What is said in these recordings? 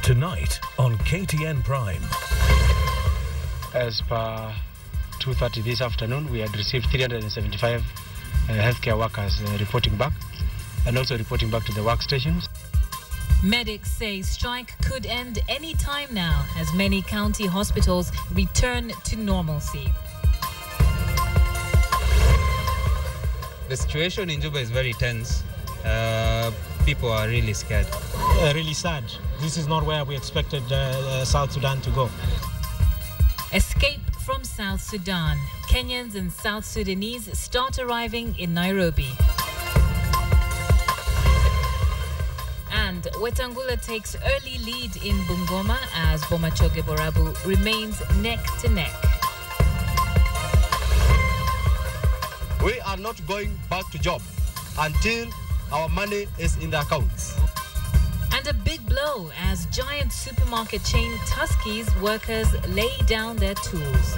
Tonight on KTN Prime. As per 2:30 this afternoon, we had received 375 healthcare workers reporting back and also reporting back to the workstations. Medics say strike could end any time now as many county hospitals return to normalcy. The situation in Juba is very tense. People are really scared. Really sad. This is not where we expected South Sudan to go. Escape from South Sudan. Kenyans and South Sudanese start arriving in Nairobi. And Wetangula takes early lead in Bungoma as Bomachoge Borabu remains neck to neck. We are not going back to job until our money is in the accounts. And a big blow as giant supermarket chain Tuskie's workers lay down their tools.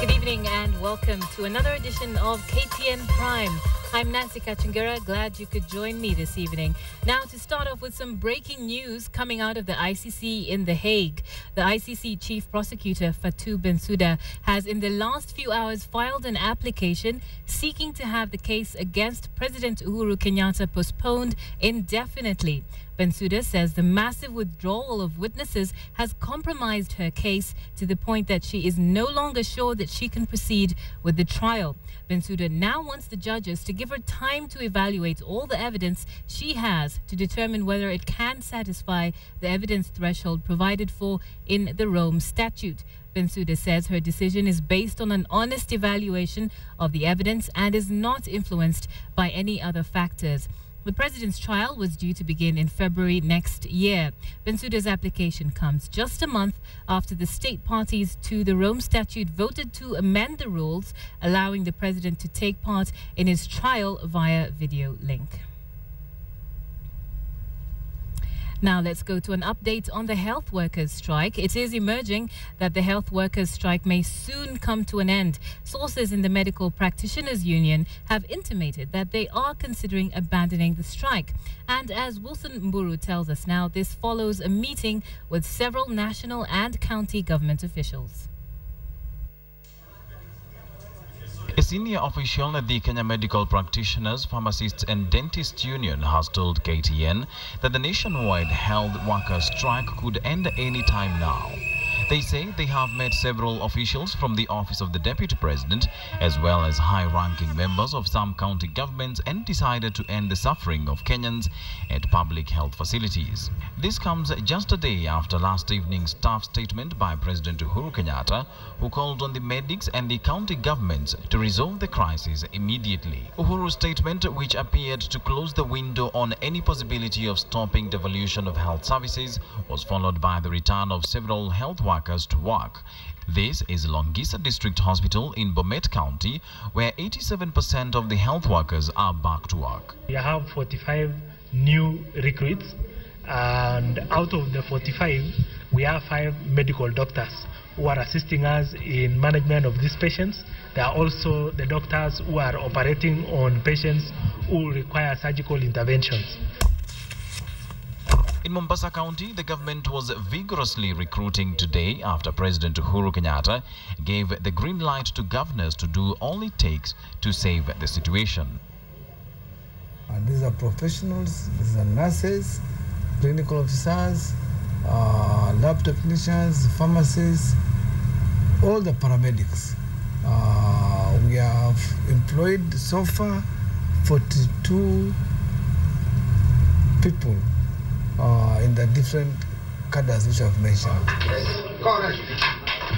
Good evening and welcome to another edition of KTN Prime. I'm Nancy Kacungira, glad you could join me this evening. Now to start off with some breaking news coming out of the ICC in The Hague. The ICC Chief Prosecutor Fatou Bensouda has in the last few hours filed an application seeking to have the case against President Uhuru Kenyatta postponed indefinitely. Bensouda says the massive withdrawal of witnesses has compromised her case to the point that she is no longer sure that she can proceed with the trial. Bensouda now wants the judges to give her time to evaluate all the evidence she has to determine whether it can satisfy the evidence threshold provided for in the Rome Statute. Bensouda says her decision is based on an honest evaluation of the evidence and is not influenced by any other factors. The president's trial was due to begin in February next year. Bensouda's application comes just a month after the state parties to the Rome Statute voted to amend the rules, allowing the president to take part in his trial via video link. Now let's go to an update on the health workers' strike. It is emerging that the health workers' strike may soon come to an end. Sources in the Medical Practitioners Union have intimated that they are considering abandoning the strike. And as Wilson Mburu tells us now, this follows a meeting with several national and county government officials. A senior official at the Kenya Medical Practitioners, Pharmacists and Dentists Union has told KTN that the nationwide health workers' strike could end any time now. They say they have met several officials from the Office of the Deputy President as well as high-ranking members of some county governments and decided to end the suffering of Kenyans at public health facilities. This comes just a day after last evening's staff statement by President Uhuru Kenyatta, who called on the medics and the county governments to resolve the crisis immediately. Uhuru's statement, which appeared to close the window on any possibility of stopping devolution of health services, was followed by the return of several health workers to work. This is Longisa District Hospital in Bomet County, where 87% of the health workers are back to work. We have 45 new recruits, and out of the 45, we have 5 medical doctors who are assisting us in management of these patients. There are also the doctors who are operating on patients who require surgical interventions. In Mombasa County, the government was vigorously recruiting today after President Uhuru Kenyatta gave the green light to governors to do all it takes to save the situation. These are professionals, these are nurses, clinical officers, lab technicians, pharmacists, all the paramedics. We have employed so far 42 people in the different cadres which I've mentioned.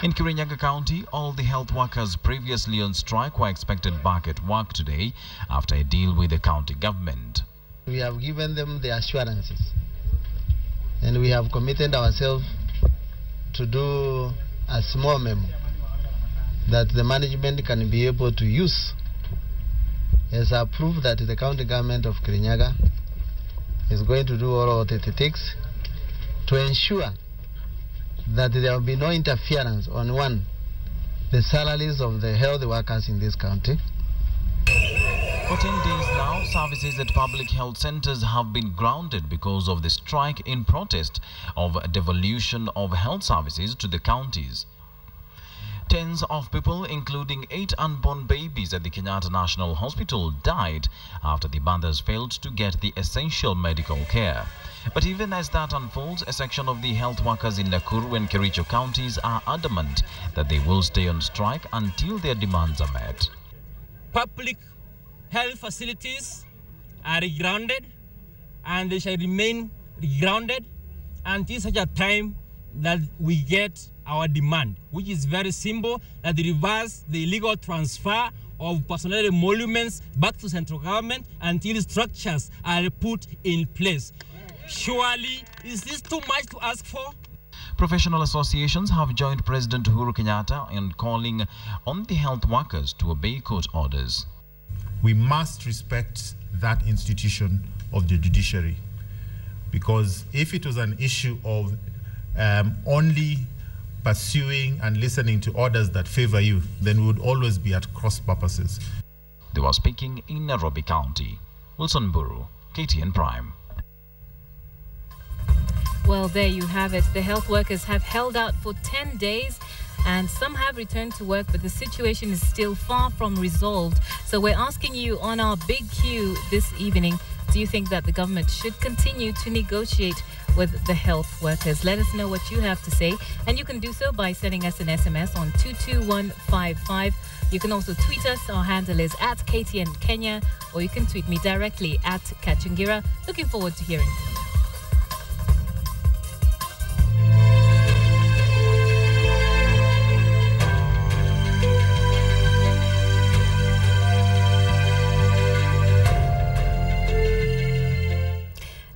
In Kirinyaga County, all the health workers previously on strike were expected back at work today after a deal with the county government. We have given them the assurances and we have committed ourselves to do a small memo that the management can be able to use has approved that the county government of Kirinyaga is going to do all what it takes to ensure that there will be no interference on, one, the salaries of the health workers in this county. For 10 days now, services at public health centers have been grounded because of the strike in protest of devolution of health services to the counties. Tens of people, including 8 unborn babies at the Kenyatta National Hospital, died after the mothers failed to get the essential medical care. But even as that unfolds, a section of the health workers in Nakuru and Kericho counties are adamant that they will stay on strike until their demands are met. Public health facilities are regrounded, and they shall remain regrounded until such a time that we get our demand, which is very simple, that they reverse the illegal transfer of personnel emoluments back to central government until structures are put in place. Surely, is this too much to ask for? Professional associations have joined President Uhuru Kenyatta in calling on the health workers to obey court orders. We must respect that institution of the judiciary, because if it was an issue of only pursuing and listening to orders that favor you, then we would always be at cross purposes. They were speaking in Nairobi County. Wilson Buru, KTN Prime. Well, there you have it. The health workers have held out for 10 days. And some have returned to work, but the situation is still far from resolved. So we're asking you on our big Q this evening, do you think that the government should continue to negotiate with the health workers? Let us know what you have to say. And you can do so by sending us an SMS on 22155. You can also tweet us. Our handle is at KTN Kenya, or you can tweet me directly at Kacungira. Looking forward to hearing from you.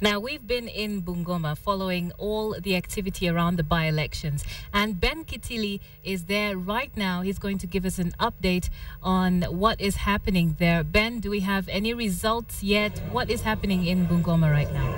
Now, we've been in Bungoma following all the activity around the by-elections, and Ben Kitili is there right now. He's going to give us an update on what is happening there. Ben, do we have any results yet? What is happening in Bungoma right now?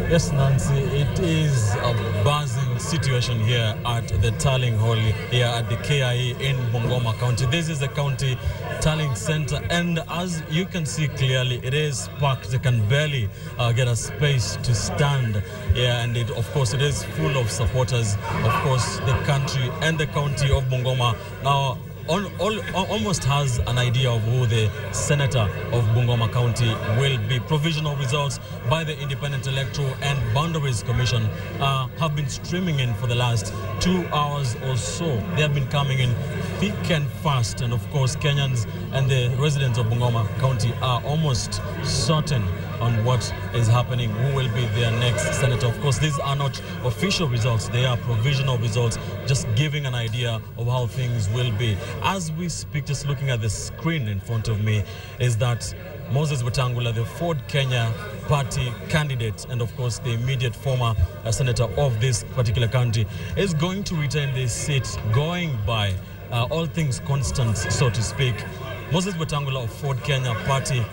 Yes, Nancy, it is a buzzing situation here at the tallying hall here at the KIE in Bungoma County. This is the county tallying center, and as you can see clearly, it is packed. They can barely get a space to stand here, and of course it is full of supporters, of course, the country and the county of Bungoma. Now, almost has an idea of who the senator of Bungoma County will be. Provisional results by the Independent Electoral and Boundaries Commission have been streaming in for the last 2 hours or so. They have been coming in thick and fast, and of course Kenyans and the residents of Bungoma County are almost certain on what is happening, who will be their next senator. Of course, these are not official results, they are provisional results, just giving an idea of how things will be. As we speak, just looking at the screen in front of me, is that Moses Wetangula, the Ford Kenya party candidate, and of course the immediate former senator of this particular county, is going to retain this seat, going by all things constant, so to speak. Moses Wetangula of Ford Kenya party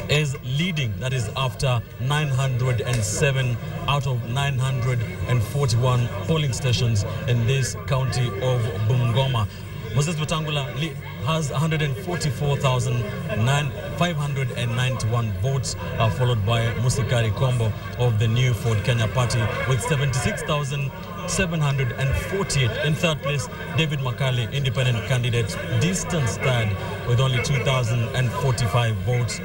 is leading, that is after 907 out of 941 polling stations in this county of Bungoma. Moses Wetangula has 144,591 votes, followed by Musikari Kombo of the new Ford Kenya party with 76,748. In third place, David Makali, independent candidate, distance third with only 2,045 votes.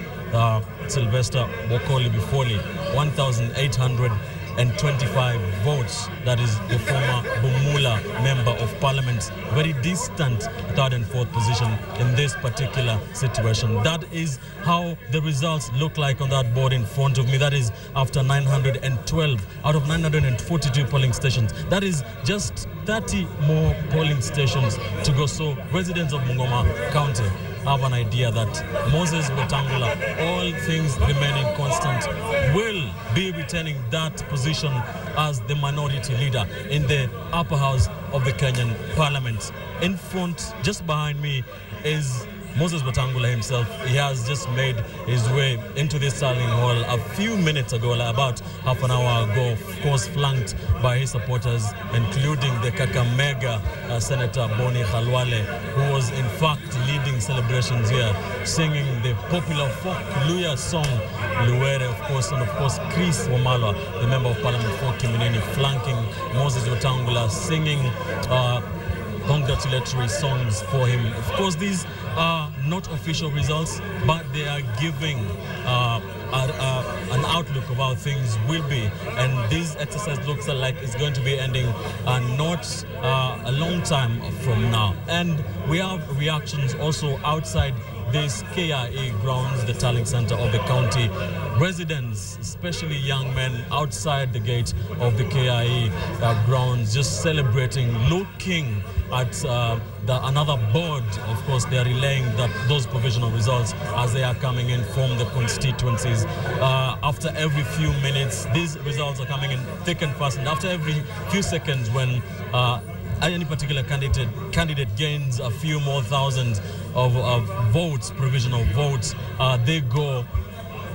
Sylvester Bokoli Bifoli, 1,825 votes. That is the former Bumula member of parliament, very distant third and fourth position in this particular situation. That is how the results look like on that board in front of me. That is after 912 out of 942 polling stations. That is just 30 more polling stations to go. So residents of Bungoma County have an idea that Moses Wetangula, all things remaining constant, will be retaining that position as the minority leader in the upper house of the Kenyan parliament. In front, just behind me, is Moses Wetangula himself, he has just made his way into this tallying hall a few minutes ago, about half an hour ago, of course flanked by his supporters, including the Kakamega Senator Boni Khalwale, who was in fact leading celebrations here, singing the popular folk Luya song, Luere, of course, and of course Chris Wamalwa, the Member of Parliament for Kiminini, flanking Moses Wetangula, singing congratulatory songs for him. Of course, these are not official results, but they are giving an outlook of how things will be. And this exercise looks like it's going to be ending not a long time from now. And we have reactions also outside this KIA grounds, the tallying center of the county. Residents, especially young men, outside the gate of the KIA grounds, just celebrating, looking at another board. Of course, they are relaying those provisional results as they are coming in from the constituencies. After every few minutes, these results are coming in thick and fast, and after every few seconds, when any particular candidate gains a few more thousands of votes, provisional votes,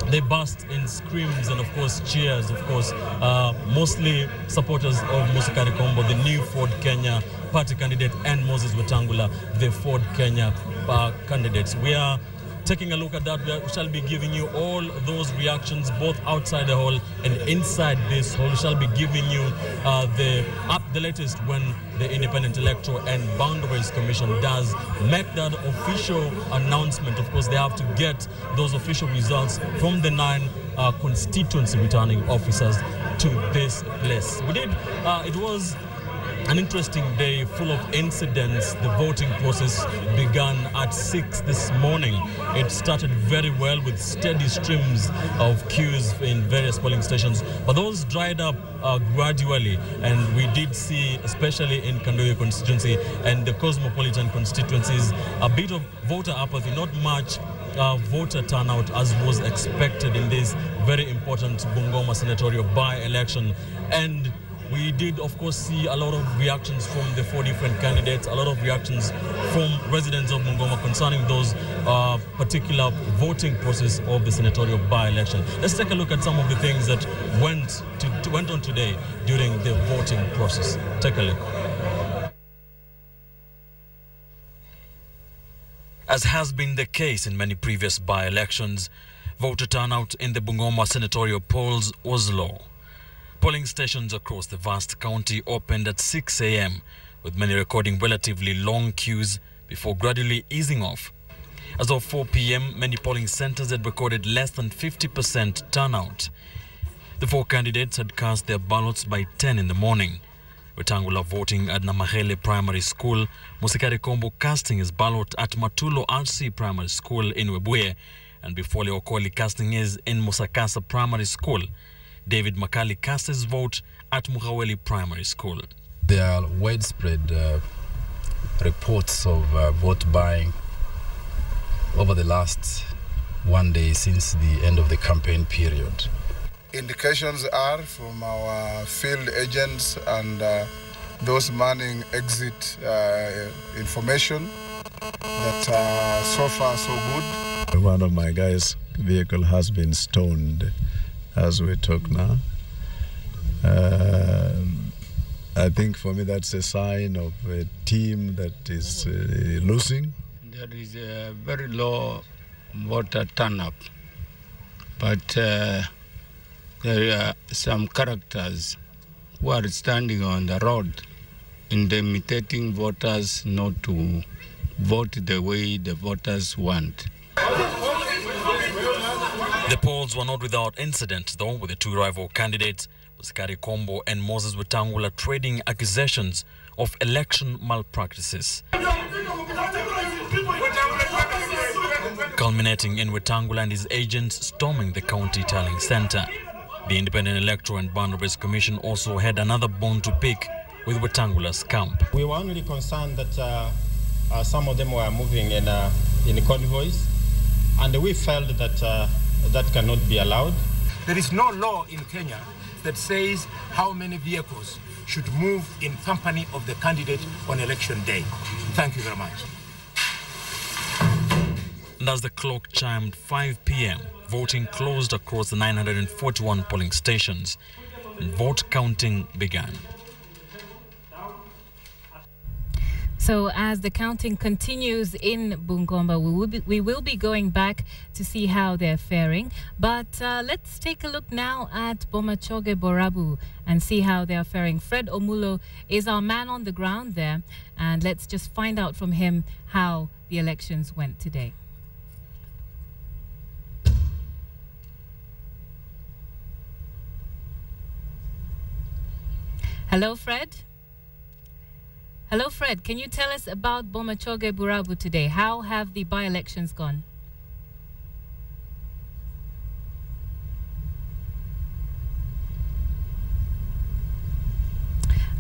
they burst in screams and of course cheers. Of course, mostly supporters of Musikari Kombo, the new Ford Kenya party candidate, and Moses Wetangula, the Ford Kenya candidates. We are taking a look at that. We shall be giving you all those reactions both outside the hall and inside this hall. We shall be giving you the latest when the Independent Electoral and Boundaries Commission does make that official announcement. Of course, they have to get those official results from the 9 constituency returning officers to this place. It was an interesting day full of incidents. The voting process began at 6 this morning. It started very well with steady streams of queues in various polling stations, but those dried up gradually, and we did see, especially in Kandoyo constituency and the cosmopolitan constituencies, a bit of voter apathy, not much voter turnout as was expected in this very important Bungoma senatorial by-election. And we did, of course, see a lot of reactions from the 4 different candidates, a lot of reactions from residents of Bungoma concerning those particular voting process of the senatorial by-election. Let's take a look at some of the things that went on today during the voting process. Take a look. As has been the case in many previous by-elections, voter turnout in the Bungoma senatorial polls was low. Polling stations across the vast county opened at 6 a.m, with many recording relatively long queues before gradually easing off. As of 4 p.m, many polling centers had recorded less than 50% turnout. The 4 candidates had cast their ballots by 10 in the morning. Wetangula voting at Namahele Primary School, Musikari Kombo casting his ballot at Matulo RC Primary School in Webuye, and Bifole Okoli casting his in Musakasa Primary School. David Makali cast his vote at Muhaweli Primary School. There are widespread reports of vote buying over the last 1 day since the end of the campaign period. Indications are from our field agents and those manning exit information that so far so good. One of my guys' vehicle has been stoned as we talk now. I think for me that's a sign of a team that is losing. There is a very low voter turnout, but there are some characters who are standing on the road intimidating voters not to vote the way the voters want. The polls were not without incident, though, with the 2 rival candidates, Musikari Kombo and Moses Wetangula, trading accusations of election malpractices. Culminating in Wetangula and his agents storming the county tallying center. The Independent Electoral and Boundaries Commission also had another bone to pick with Wetangula's camp. We were only concerned that some of them were moving in convoys, and we felt that that cannot be allowed. There is no law in Kenya that says how many vehicles should move in company of the candidate on election day. Thank you very much. And as the clock chimed 5 p.m., voting closed across the 941 polling stations, and vote counting began. So as the counting continues in Bungoma, we will be going back to see how they're faring. But let's take a look now at Bomachoge Borabu and see how they are faring. Fred Omulo is our man on the ground there, and let's just find out from him how the elections went today. Hello, Fred. Hello, Fred. Can you tell us about Bomachoge Borabu today? How have the by-elections gone?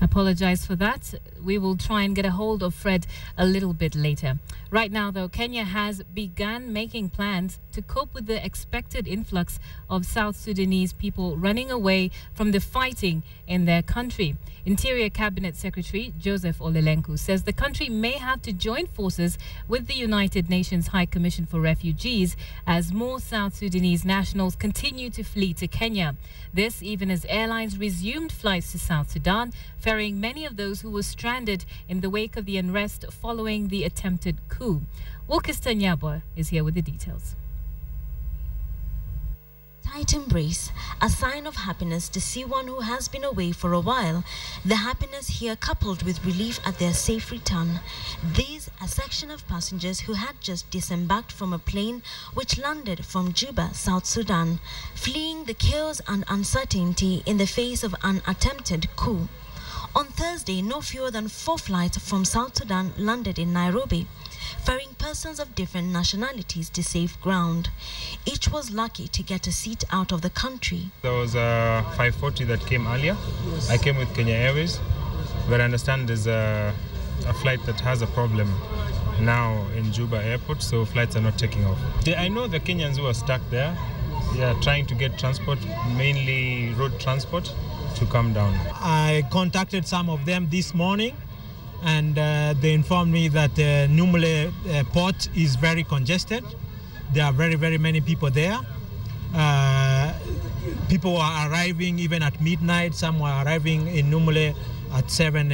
Apologize for that. We will try and get a hold of Fred a little bit later. Right now, though, Kenya has begun making plans to cope with the expected influx of South Sudanese people running away from the fighting in their country. Interior Cabinet Secretary Joseph Olelenku says the country may have to join forces with the United Nations High Commission for Refugees as more South Sudanese nationals continue to flee to Kenya. This even as airlines resumed flights to South Sudan, ferrying many of those who were stranded in the wake of the unrest following the attempted coup. Wilkiston Nyabo is here with the details. Tight embrace, a sign of happiness to see one who has been away for a while. The happiness here coupled with relief at their safe return. These, a section of passengers who had just disembarked from a plane which landed from Juba, South Sudan, fleeing the chaos and uncertainty in the face of an attempted coup. On Thursday, no fewer than 4 flights from South Sudan landed in Nairobi, ferrying persons of different nationalities to safe ground. Each was lucky to get a seat out of the country. There was a 540 that came earlier. I came with Kenya Airways, but I understand there's a flight that has a problem now in Juba airport, so flights are not taking off. I know the Kenyans who are stuck there, trying to get transport, mainly road transport, to come down. I contacted some of them this morning, and they informed me that Numule port is very congested. There are very, very many people there. People are arriving even at midnight. Some were arriving in Numule at 7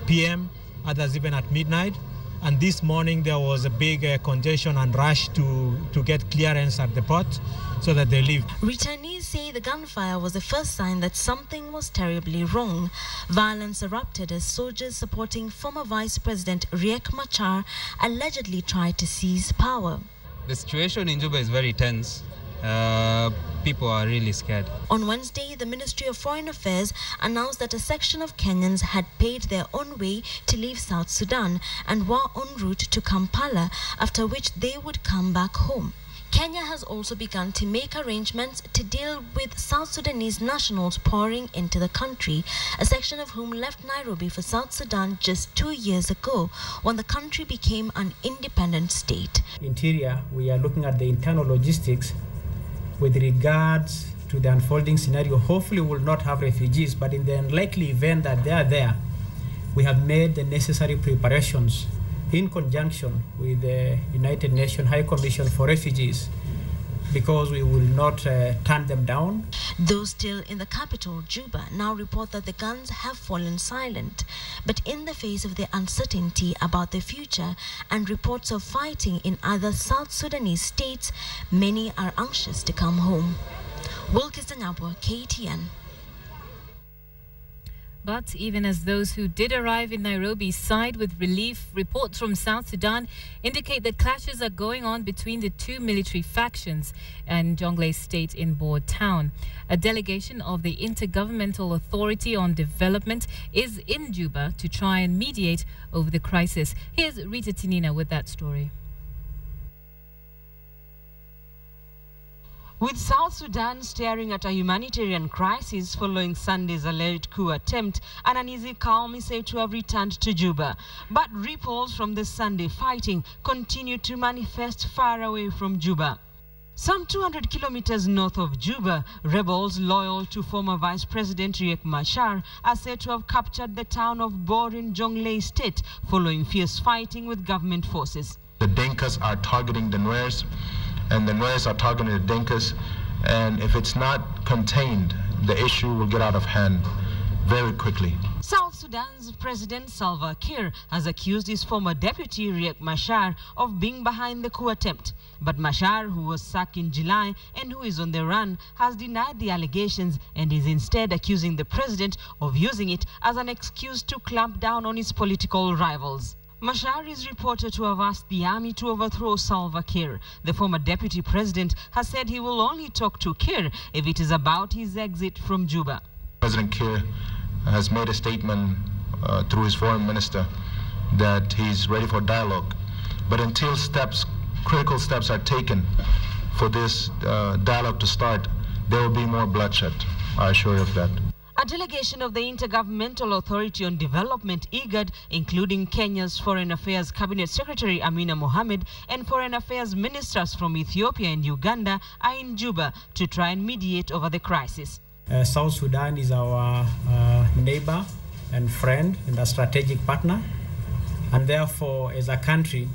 p.m., others even at midnight. And this morning there was a big congestion and rush to get clearance at the port so that they leave. Returnees say the gunfire was the first sign that something was terribly wrong. Violence erupted as soldiers supporting former Vice President Riek Machar allegedly tried to seize power. The situation in Juba is very tense. People are really scared. On Wednesday, the Ministry of Foreign Affairs announced that a section of Kenyans had paid their own way to leave South Sudan and were en route to Kampala, after which they would come back home. Kenya has also begun to make arrangements to deal with South Sudanese nationals pouring into the country, a section of whom left Nairobi for South Sudan just 2 years ago when the country became an independent state. Interior, we are looking at the internal logistics with regards to the unfolding scenario. Hopefully we will not have refugees, but in the unlikely event that they are there, we have made the necessary preparations in conjunction with the United Nations High Commission for Refugees, because we will not turn them down. Those still in the capital, Juba, now report that the guns have fallen silent. But in the face of the uncertainty about the future and reports of fighting in other South Sudanese states, many are anxious to come home. Wilkiston Nyabo, KTN. But even as those who did arrive in Nairobi sighed with relief, reports from South Sudan indicate that clashes are going on between the two military factions in Jonglei State in Boer Town. A delegation of the Intergovernmental Authority on Development is in Juba to try and mediate over the crisis. Here's Rita Tinina with that story. With South Sudan staring at a humanitarian crisis following Sunday's alleged coup attempt, an uneasy calm is said to have returned to Juba. But ripples from the Sunday fighting continue to manifest far away from Juba. Some 200 kilometers north of Juba, rebels loyal to former Vice President Riek Machar are said to have captured the town of Bor in Jonglei State following fierce fighting with government forces. the Dinkas are targeting the Nuers, and the Nuers are targeting the Dinkas. And if it's not contained, the issue will get out of hand very quickly. South Sudan's President Salva Kiir has accused his former deputy Riek Machar of being behind the coup attempt. But Machar, who was sacked in July and who is on the run, has denied the allegations and is instead accusing the president of using it as an excuse to clamp down on his political rivals. Machar is reported to have asked the army to overthrow Salva Kiir. The former deputy president has said he will only talk to Kiir if it is about his exit from Juba. President Kiir has made a statement through his foreign minister that he's ready for dialogue. But until critical steps are taken for this dialogue to start, there will be more bloodshed, I assure you of that. A delegation of the Intergovernmental Authority on Development, IGAD, including Kenya's Foreign Affairs Cabinet Secretary Amina Mohamed and Foreign Affairs ministers from Ethiopia and Uganda, are in Juba to try and mediate over the crisis. South Sudan is our neighbor and friend and a strategic partner, and therefore, as a country,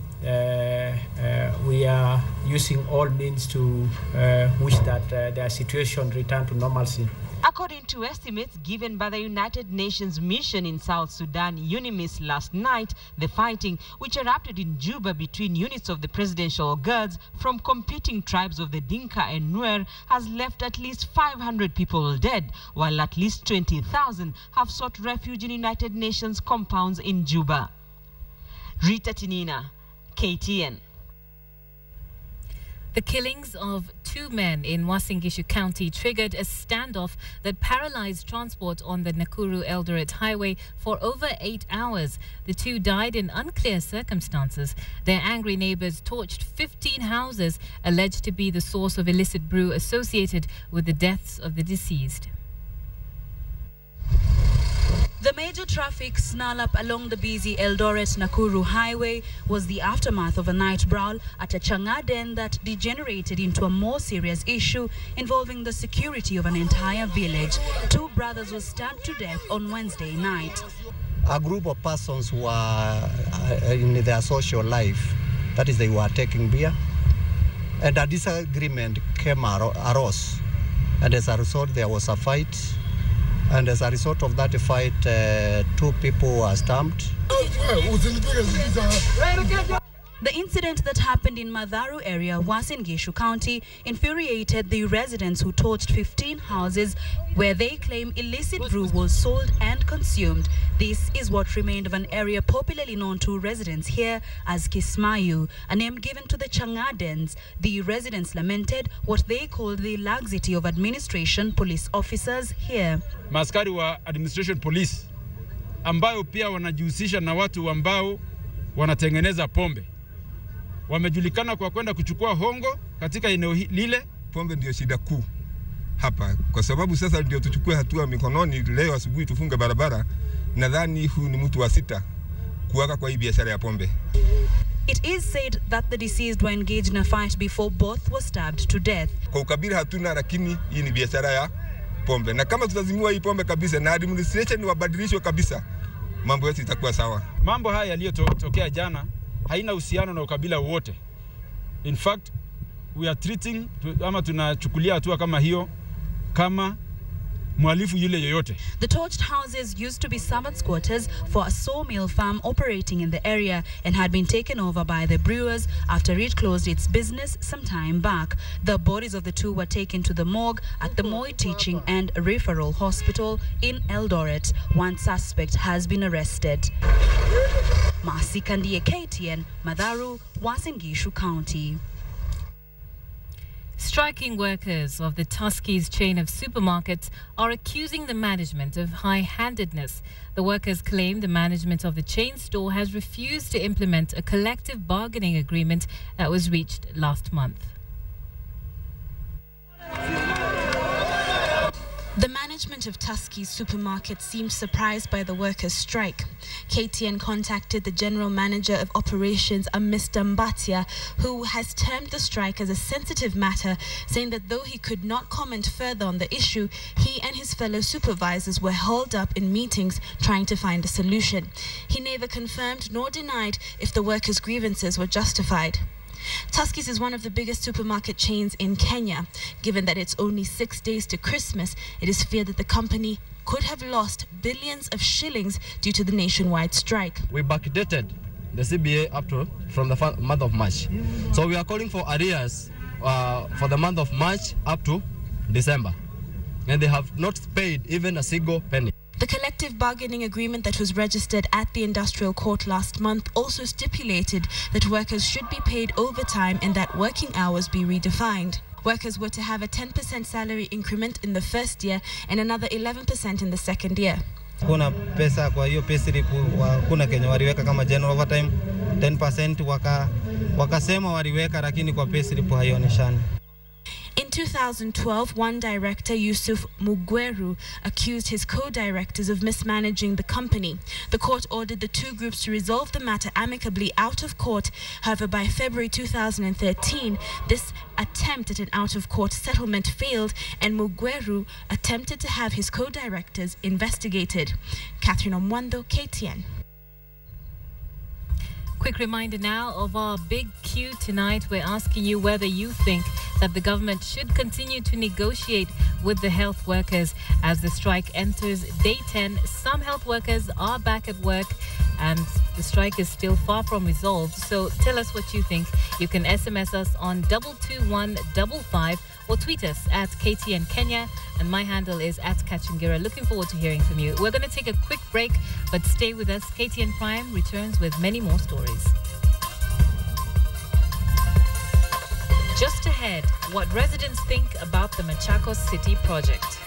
we are using all means to wish that their situation return to normalcy. According to estimates given by the United Nations mission in South Sudan, UNIMIS, last night, the fighting, which erupted in Juba between units of the presidential guards from competing tribes of the Dinka and Nuer, has left at least 500 people dead, while at least 20,000 have sought refuge in United Nations compounds in Juba. Rita Tinina, KTN. The killings of 2 men in Uasin Gishu County triggered a standoff that paralyzed transport on the Nakuru-Eldoret highway for over 8 hours. The 2 died in unclear circumstances. Their angry neighbors torched 15 houses alleged to be the source of illicit brew associated with the deaths of the deceased. The major traffic snarl-up along the busy Eldoret-Nakuru highway was the aftermath of a night brawl at a Chang'a den that degenerated into a more serious issue involving the security of an entire village. 2 brothers were stabbed to death on Wednesday night. A group of persons were in their social life, that is, they were taking beer, and a disagreement arose, and as a result there was a fight. And as a result of that fight, 2 people were stabbed. The incident that happened in Madharu area, Uasin Gishu County, infuriated the residents who torched 15 houses where they claim illicit brew was sold and consumed. This is what remained of an area popularly known to residents here as Kismayu, a name given to the Chang'a dens. The residents lamented what they called the laxity of administration police officers here. Maaskari wa administration police ambao pia wanajihusisha na watu ambao wanatengeneza pombe wamejulikana kwa kwenda kuchukua hongo katika eneo lile. Pombe ndio shida kuu hapa, kwa sababu sasa ndio tuchukue hatua mikononi. Leo asubuhi tufunge barabara. Nadhani huu ni mtu wa 6 kuwaka kwa hii biashara ya pombe. It is said that the deceased were engaged in a fight before both were stabbed to death. Kwa ukabila hatuna, lakini hii ni biashara ya pombe, na kama tutazimua hii pombe kabisa na administration wabadilishwe kabisa, mambo yote itakuwa sawa. Mambo haya yaliyotokea jana haina uhusiano na ukabila wote. In fact, we are treating ama tunachukulia hatua kama hiyo kama mhalifu yule yoyote. The torched houses used to be servants' quarters for a sawmill farm operating in the area and had been taken over by the brewers after it closed its business some time back. The bodies of the 2 were taken to the morgue at the Moi Teaching and Referral Hospital in Eldoret. 1 suspect has been arrested. Nancy Kacungira, KTN, Madharu, Uasin Gishu County. Striking workers of the Tuskys chain of supermarkets are accusing the management of high-handedness. The workers claim the management of the chain store has refused to implement a collective bargaining agreement that was reached last month. The management of Tusky's supermarket seemed surprised by the workers' strike. KTN contacted the general manager of operations, Mr. Mbatia, who has termed the strike as a sensitive matter, saying that though he could not comment further on the issue, he and his fellow supervisors were held up in meetings trying to find a solution. He neither confirmed nor denied if the workers' grievances were justified. Tusky's is one of the biggest supermarket chains in Kenya. Given that it's only 6 days to Christmas, it is feared that the company could have lost billions of shillings due to the nationwide strike. We backdated the CBA up to from the month of March. So we are calling for arrears for the month of March up to December. And they have not paid even a single penny. The collective bargaining agreement that was registered at the industrial court last month also stipulated that workers should be paid overtime and that working hours be redefined. Workers were to have a 10% salary increment in the first year and another 11% in the second year. Kuna pesa kwa hiyo payslip kuna Kenya waliweka kama general overtime 10% wakasema waliweka lakini kwa payslip haioneshani. In 2012, one director, Yusuf Mugweru, accused his co-directors of mismanaging the company. The court ordered the two groups to resolve the matter amicably out of court. However, by February 2013, this attempt at an out-of-court settlement failed, and Mugweru attempted to have his co-directors investigated. Catherine Omwando, KTN. Quick reminder now of our big Q tonight. We're asking you whether you think that the government should continue to negotiate with the health workers as the strike enters day 10. Some health workers are back at work and the strike is still far from resolved. So tell us what you think. You can SMS us on 22155 or tweet us at KTN Kenya, and my handle is @Kacungira. Looking forward to hearing from you. We're going to take a quick break, but stay with us. KTN Prime returns with many more stories. Just ahead, what residents think about the Machakos City project.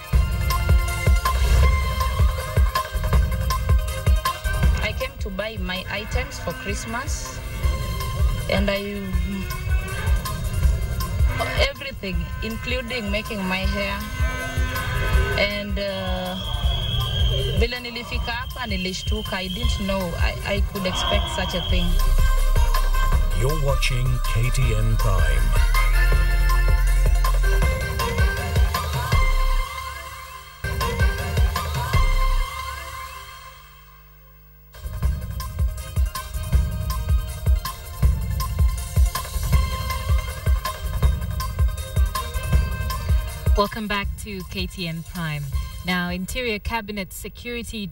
I came to buy my items for Christmas, and everything, including making my hair, and vile nilifika hapa nilishtuka. I didn't know I could expect such a thing. You're watching KTN Prime. Welcome back to KTN Prime. Now, Interior Cabinet Security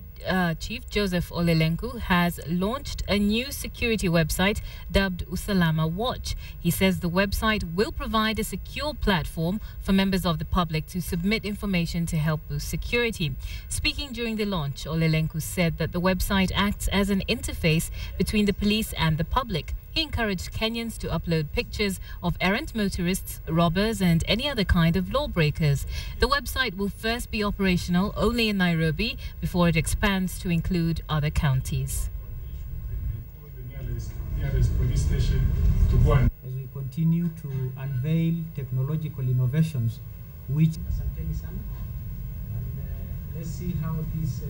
Chief Joseph Olelenku has launched a new security website dubbed Usalama Watch. He says the website will provide a secure platform for members of the public to submit information to help boost security. Speaking during the launch, Olelenku said that the website acts as an interface between the police and the public. He encouraged Kenyans to upload pictures of errant motorists, robbers, and any other kind of lawbreakers. The website will first be operational only in Nairobi before it expands to include other counties. Nearest police station to go on. As we continue to unveil technological innovations, which let's see how this.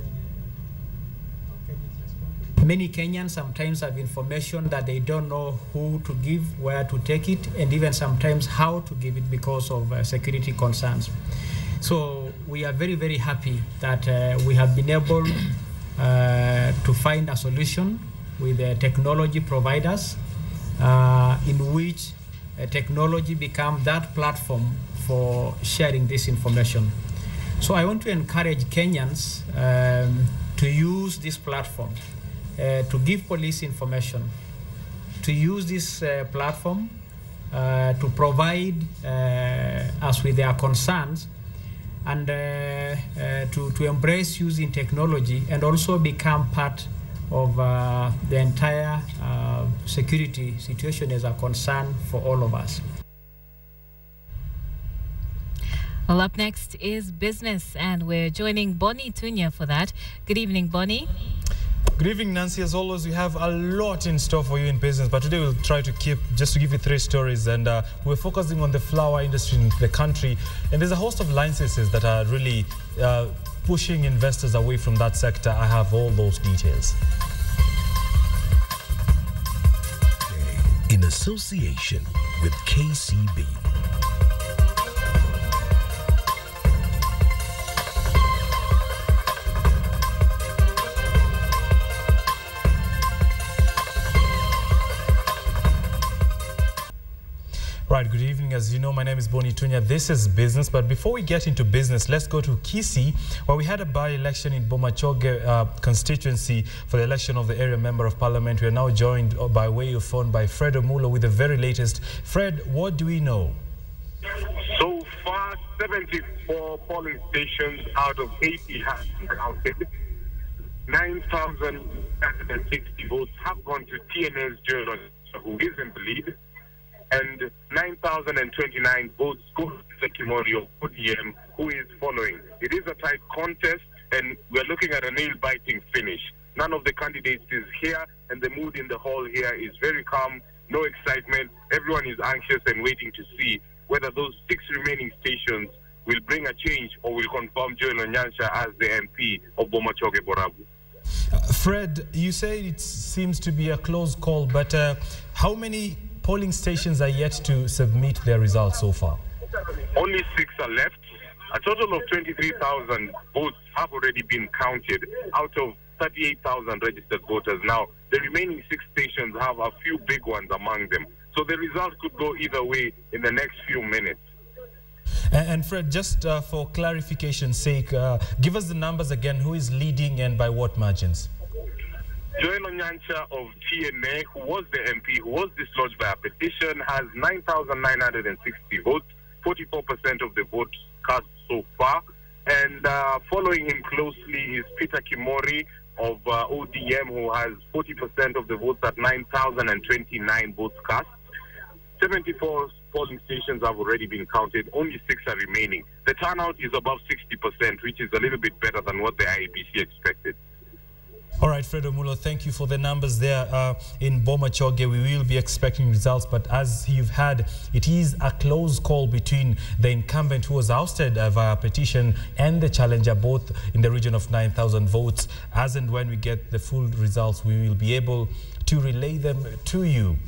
Many Kenyans sometimes have information that they don't know who to give, where to take it, and even sometimes how to give it because of security concerns. So we are very, very happy that we have been able to find a solution with the technology providers in which technology becomes that platform for sharing this information. So I want to encourage Kenyans to use this platform. To give police information, to use this platform to provide us with their concerns, and to embrace using technology and also become part of the entire security situation as a concern for all of us. Well, up next is business, and we're joining Bonnie Tunya for that. Good evening, Bonnie. Good evening, Nancy. As always, we have a lot in store for you in business, but today we'll try to just to give you 3 stories, and we're focusing on the flower industry in the country, and there's a host of licenses that are really pushing investors away from that sector. I have all those details. In association with KCB. Right, good evening. As you know, my name is Boni Tunya. This is business, but before we get into business, let's go to Kisii, where we had a by-election in Bomachoge constituency for the election of the area member of parliament. We are now joined by way of phone by Fred Omulo with the very latest. Fred, what do we know? So far, 74 polling stations out of 80 have been counted. 9,960 votes have gone to TNS Journal, who is in the lead, and 9,029 votes go to Sekimori of ODM, who is following. It is a tight contest, and we're looking at a nail-biting finish. None of the candidates is here, and the mood in the hall here is very calm, no excitement. Everyone is anxious and waiting to see whether those 6 remaining stations will bring a change or will confirm Joel Onyansha as the MP of Bomachoge Borabu. Fred, you say it seems to be a close call, but how many polling stations are yet to submit their results so far? Only 6 are left. A total of 23,000 votes have already been counted out of 38,000 registered voters. Now, the remaining 6 stations have a few big ones among them. So the result could go either way in the next few minutes. And Fred, just for clarification's sake, give us the numbers again. Who is leading and by what margins? Joel Onyansha of TNA, who was the MP, who was dislodged by a petition, has 9,960 votes, 44% of the votes cast so far. And following him closely is Peter Kimori of ODM, who has 40% of the votes at 9,029 votes cast. 74 polling stations have already been counted. Only 6 are remaining. The turnout is above 60%, which is a little bit better than what the IEBC expected. All right, Fred Omulo, thank you for the numbers there. In Bomachoge, we will be expecting results, but as you've had, it is a close call between the incumbent who was ousted via petition and the challenger, both in the region of 9,000 votes. As and when we get the full results, we will be able to relay them to you.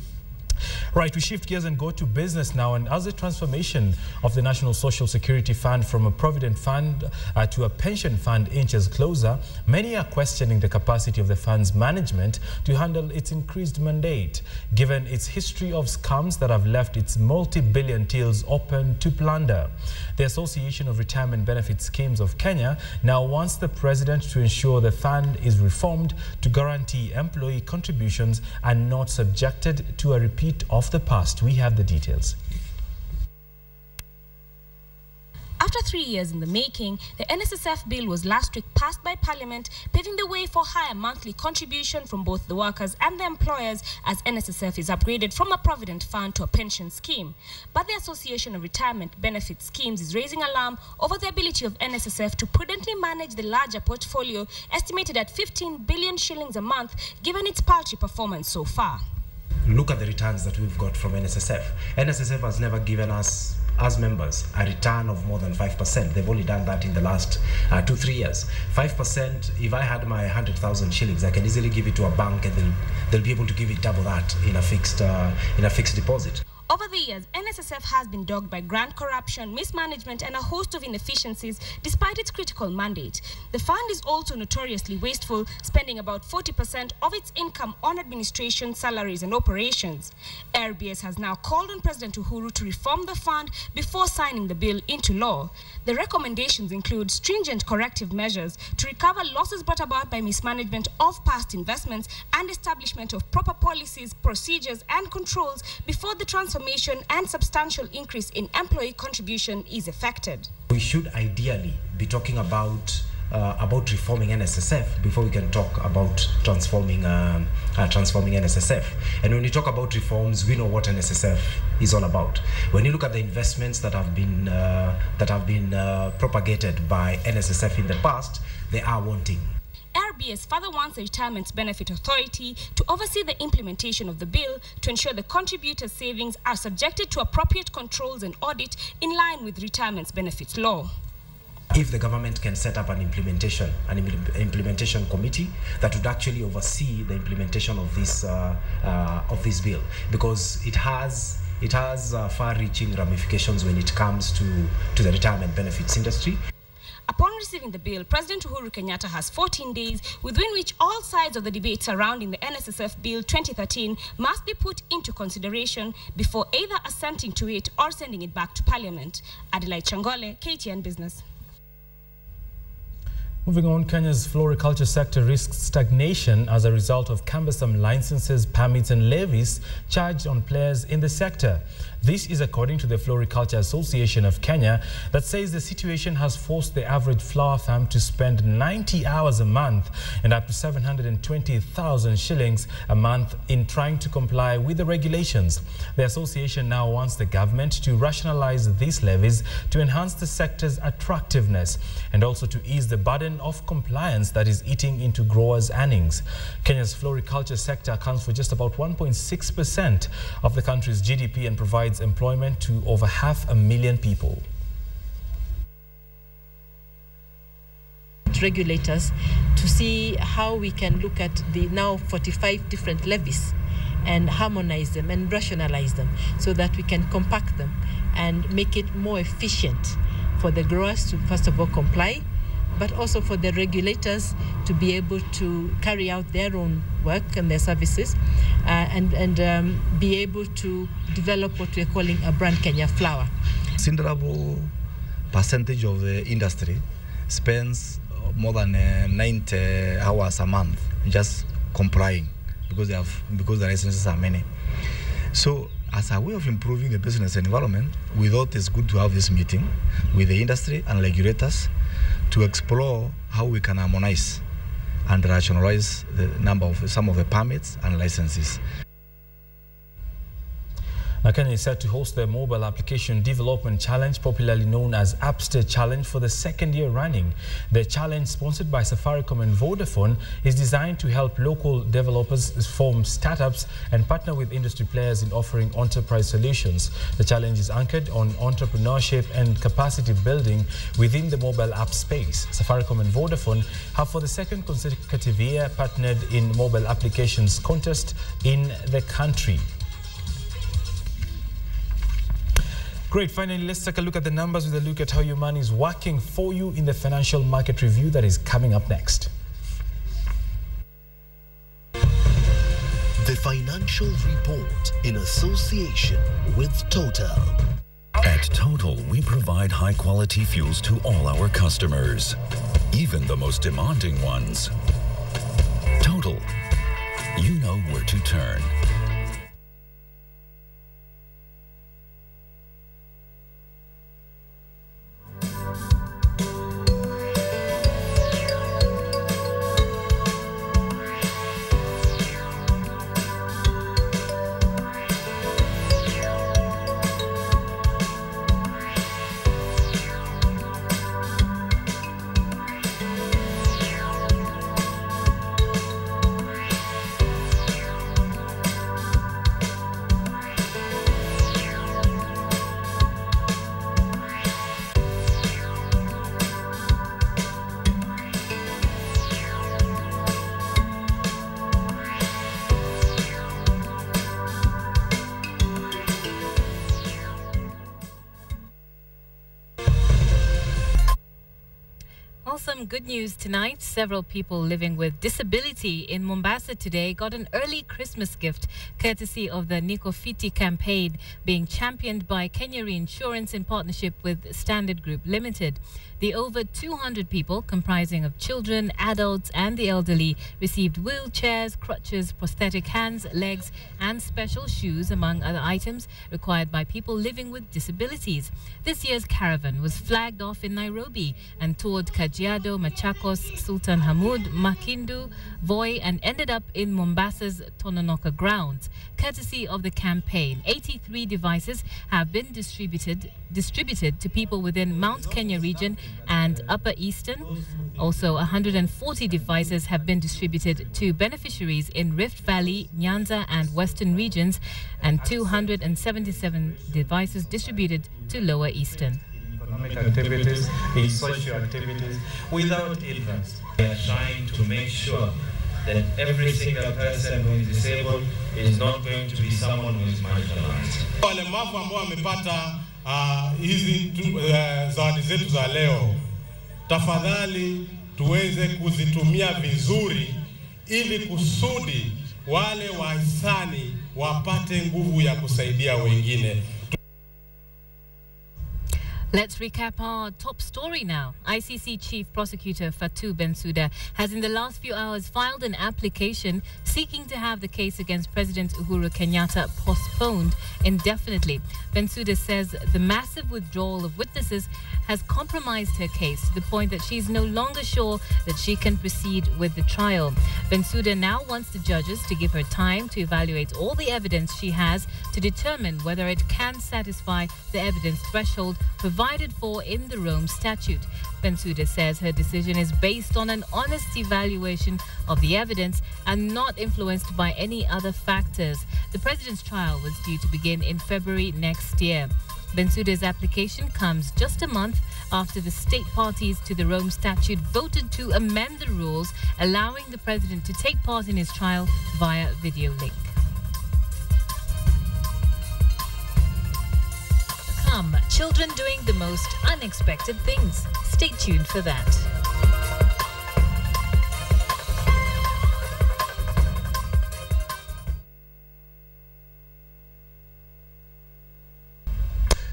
Right, we shift gears and go to business now. And as the transformation of the National Social Security Fund from a provident fund to a pension fund inches closer, many are questioning the capacity of the fund's management to handle its increased mandate, given its history of scams that have left its multi-billion tills open to plunder. The Association of Retirement Benefit Schemes of Kenya now wants the president to ensure the fund is reformed to guarantee employee contributions and not subjected to a repeat of the past. We have the details. After 3 years in the making, the NSSF bill was last week passed by Parliament, paving the way for higher monthly contribution from both the workers and the employers as NSSF is upgraded from a provident fund to a pension scheme. But the Association of Retirement Benefit Schemes is raising alarm over the ability of NSSF to prudently manage the larger portfolio, estimated at 15 billion shillings a month, given its paltry performance so far. Look at the returns that we've got from NSSF. NSSF has never given us, as members, a return of more than 5%. They've only done that in the last 2-3 years. 5%, if I had my 100,000 shillings, I can easily give it to a bank and they'll be able to give it double that in a fixed deposit. Over the years, NSSF has been dogged by grant corruption, mismanagement, and a host of inefficiencies despite its critical mandate. The fund is also notoriously wasteful, spending about 40% of its income on administration, salaries, and operations. RBS has now called on President Uhuru to reform the fund before signing the bill into law. The recommendations include stringent corrective measures to recover losses brought about by mismanagement of past investments and establishment of proper policies, procedures, and controls before the transformation and substantial increase in employee contribution is effected. We should ideally be talking about reforming NSSF before we can talk about transforming NSSF. And when we talk about reforms, we know what NSSF is all about. When you look at the investments that have been propagated by NSSF in the past, they are wanting. RBS further wants the Retirement Benefit Authority to oversee the implementation of the bill to ensure the contributors' savings are subjected to appropriate controls and audit in line with retirement benefits law. If the government can set up an implementation committee that would actually oversee the implementation of this bill, because it has far-reaching ramifications when it comes to the retirement benefits industry. Upon receiving the bill, President Uhuru Kenyatta has 14 days within which all sides of the debate surrounding the NSSF Bill 2013 must be put into consideration before either assenting to it or sending it back to Parliament. Adelaide Changole, KTN Business. Moving on, Kenya's floriculture sector risks stagnation as a result of cumbersome licenses, permits and levies charged on players in the sector. This is according to the Floriculture Association of Kenya, that says the situation has forced the average flower farm to spend 90 hours a month and up to 720,000 shillings a month in trying to comply with the regulations. The association now wants the government to rationalize these levies to enhance the sector's attractiveness and also to ease the burden of compliance that is eating into growers' earnings. Kenya's floriculture sector accounts for just about 1.6% of the country's GDP and provides employment to over 500,000 people. Regulators to see how we can look at the now 45 different levies and harmonize them and rationalize them so that we can compact them and make it more efficient for the growers to first of all comply, but also for the regulators to be able to carry out their own work and their services and be able to develop what we're calling a brand Kenya flower. Considerable percentage of the industry spends more than 90 hours a month just complying because the licenses are many. So as a way of improving the business environment, we thought it's good to have this meeting with the industry and regulators to explore how we can harmonize and rationalize the number of some of the permits and licenses. Now, Kenya is set to host the Mobile Application Development Challenge, popularly known as Appster Challenge, for the second year running. The challenge, sponsored by Safaricom and Vodafone, is designed to help local developers form startups and partner with industry players in offering enterprise solutions. The challenge is anchored on entrepreneurship and capacity building within the mobile app space. Safaricom and Vodafone have for the second consecutive year partnered in mobile applications contest in the country. Great. Finally, let's take a look at the numbers with a look at how your money is working for you in the financial market review that is coming up next. The Financial Report in association with Total. At Total, we provide high-quality fuels to all our customers, even the most demanding ones. Total, you know where to turn. Some good news tonight. Several people living with disability in Mombasa today got an early Christmas gift courtesy of the Niko Fiti campaign being championed by Kenya Reinsurance in partnership with Standard Group Limited. The over 200 people, comprising of children, adults and the elderly, received wheelchairs, crutches, prosthetic hands, legs and special shoes, among other items required by people living with disabilities. This year's caravan was flagged off in Nairobi and toured Kajiado Kajiado, Machakos, Sultan Hamoud, Makindu, Voi, and ended up in Mombasa's Tononoka grounds. Courtesy of the campaign, 83 devices have been distributed to people within Mount Kenya region and Upper Eastern. Also, 140 devices have been distributed to beneficiaries in Rift Valley, Nyanza, and Western regions, and 277 devices distributed to Lower Eastern. Economic activities, in social activities, without illness. We are trying to make sure that every single person who is disabled is not going to be someone who is marginalized. Walemavu ambao wamepata hizi zawadi zetu za leo, tafadhali tuweze kuzitumia vizuri ili kusudi wale wahisani wapate nguvu ya kusaidia wengine. Let's recap our top story now. ICC Chief Prosecutor Fatou Bensouda has in the last few hours filed an application seeking to have the case against President Uhuru Kenyatta postponed indefinitely. Bensouda says the massive withdrawal of witnesses has compromised her case to the point that she's no longer sure that she can proceed with the trial. Bensouda now wants the judges to give her time to evaluate all the evidence she has to determine whether it can satisfy the evidence threshold provided for in the Rome Statute. Bensouda says her decision is based on an honest evaluation of the evidence and not influenced by any other factors. The president's trial was due to begin in February next year. Bensouda's application comes just a month after the state parties to the Rome Statute voted to amend the rules allowing the president to take part in his trial via video link. Children doing the most unexpected things. Stay tuned for that.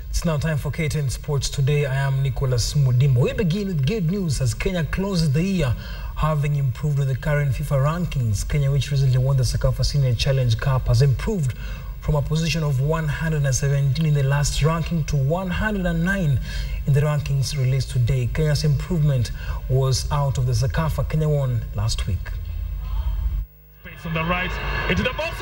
It's now time for KTN Sports Today. I am Nicholas Mudimbo. We begin with good news as Kenya closes the year having improved with the current FIFA rankings. Kenya, which recently won the Sekafa Senior Challenge Cup, has improved from a position of 117 in the last ranking to 109 in the rankings released today. Kenya's improvement was out of the Sekafa. Kenya won last week. On the right, into the box.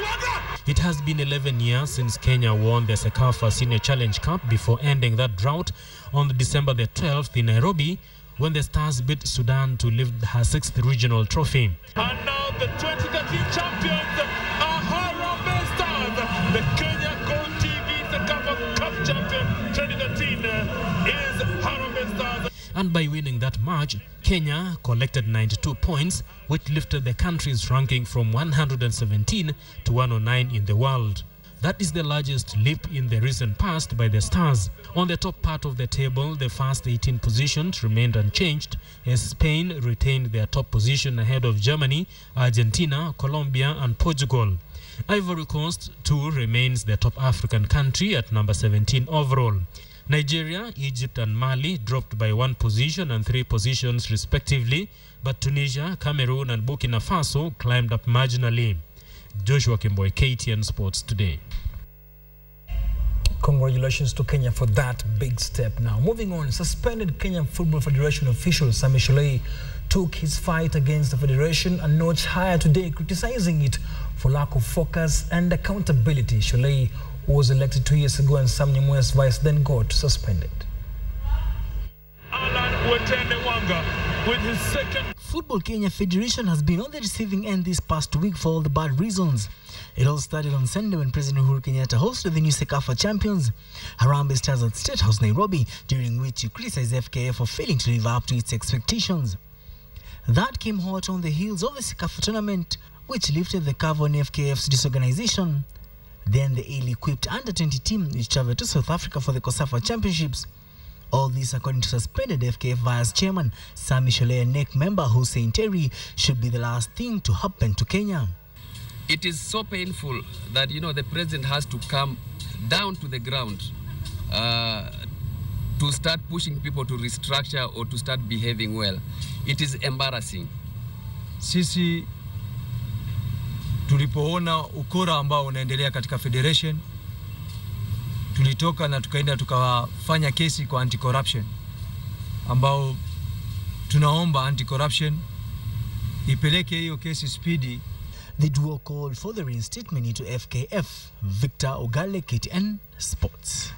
It has been 11 years since Kenya won the Sekafa Senior Challenge Cup before ending that drought on December the 12th in Nairobi when the Stars beat Sudan to lift her 6th regional trophy. And now the 2013 champions are Harambee Stars. The Kenya Gold TV Sekafa Cup champion 2013 is Harambee Stars. And by winning that match, Kenya collected 92 points, which lifted the country's ranking from 117 to 109 in the world. That is the largest leap in the recent past by the Stars. On the top part of the table, the first 18 positions remained unchanged as Spain retained their top position ahead of Germany, Argentina, Colombia and Portugal. Ivory Coast, too, remains the top African country at number 17 overall. Nigeria, Egypt and Mali dropped by 1 position and 3 positions respectively, but Tunisia, Cameroon and Burkina Faso climbed up marginally. Joshua Kimboy, KTN Sports Today. Congratulations to Kenya for that big step. Now, moving on, suspended Kenyan Football Federation official Sami Shulei took his fight against the federation a notch higher today, criticizing it for lack of focus and accountability. Shulei was elected 2 years ago and Sam Nyamwe's vice then got suspended. With his second. Football Kenya Federation has been on the receiving end this past week for all the bad reasons. It all started on Sunday when President Uhuru Kenyatta hosted the new Sekafa champions, Harambee Stars at State House, Nairobi, during which he criticized FKF for failing to live up to its expectations. That came hot on the heels of the Sekafa tournament, which lifted the cover on FKF's disorganization. Then the ill-equipped under-20 team, which traveled to South Africa for the COSAFA Championships. All this according to suspended FKF Vice Chairman Sami Shulei and NEC member Hussein Terry should be the last thing to happen to Kenya. It is so painful that, the president has to come down to the ground to start pushing people to restructure or to start behaving well. It is embarrassing. Sisi tulipoona ukora ambao unaendelea katika federation, tulitoka na tukaenda tukafanya kesi kwa anti-corruption ambao tunaomba anti-corruption ipeleke hiyo kesi speedy. The duo called for the reinstatement into FKF. Victor Ogale, KTN Sports.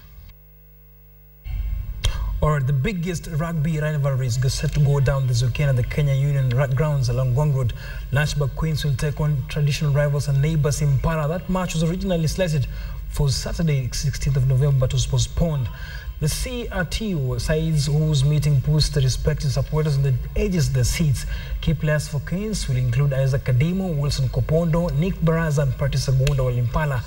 Or the biggest rugby rivalry is set to go down this weekend at the Kenya Union grounds along Ngong Road. Lunchbag Queens will take on traditional rivals and neighbors in Para. That match was originally slated for Saturday, 16th of November, but was postponed. The CRT sides whose meeting puts the respective supporters on the edges of the seats. Key players for Queens will include Isaac Kadimo, Wilson Kopondo, Nick Baraza and Prati Sagunda, while Impala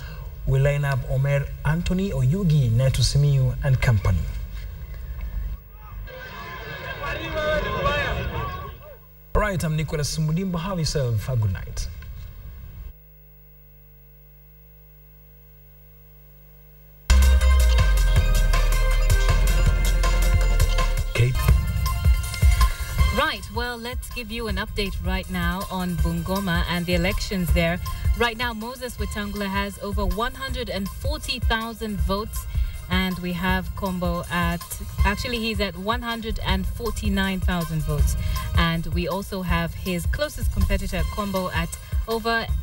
will line up Omer Anthony, Oyugi, Neto Simiu and company. All right, I'm Nicholas Mudimba. Have yourself a good night. Right, well, let's give you an update right now on Bungoma and the elections there. Right now, Moses Wetangula has over 140,000 votes. And we have Kombo at, actually he's at 149,000 votes. And we also have his closest competitor, Kombo, at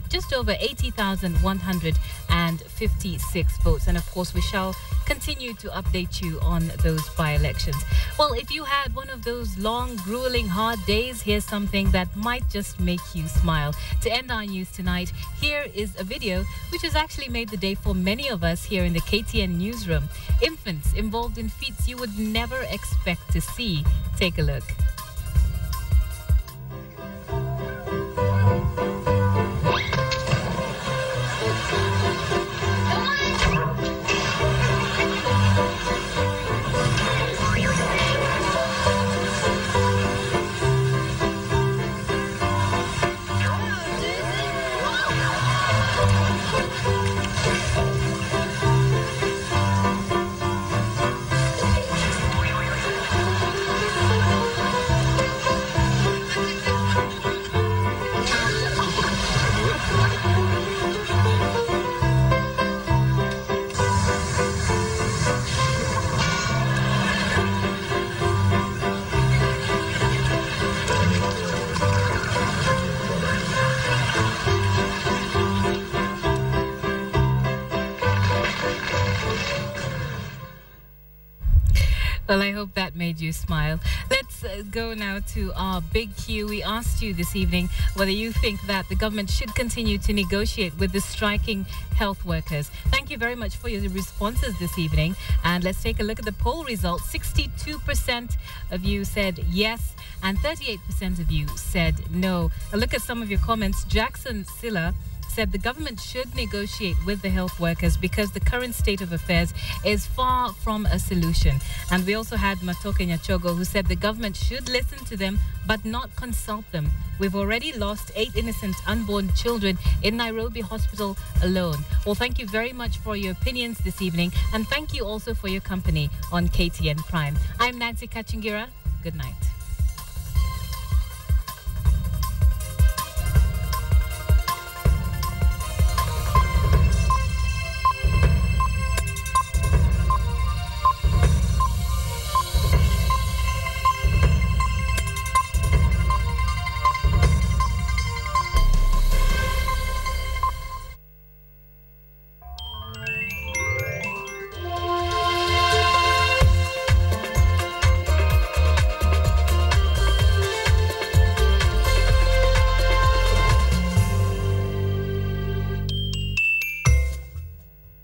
just over 80,156 votes. And of course, we shall continue to update you on those by-elections. Well, if you had one of those long, grueling, hard days, here's something that might just make you smile. To end our news tonight, here is a video which has actually made the day for many of us here in the KTN newsroom. Infants involved in feats you would never expect to see. Take a look. Well, I hope that made you smile. Let's go now to our big Q. We asked you this evening whether you think that the government should continue to negotiate with the striking health workers. Thank you very much for your responses this evening. And let's take a look at the poll results. 62% of you said yes, and 38% of you said no. A look at some of your comments. Jackson Silla said the government should negotiate with the health workers because the current state of affairs is far from a solution. And we also had Matoke Nyachogo, who said the government should listen to them but not consult them. We've already lost 8 innocent unborn children in Nairobi hospital alone. Well, thank you very much for your opinions this evening, and thank you also for your company on KTN Prime. I'm Nancy Kacungira. Good night.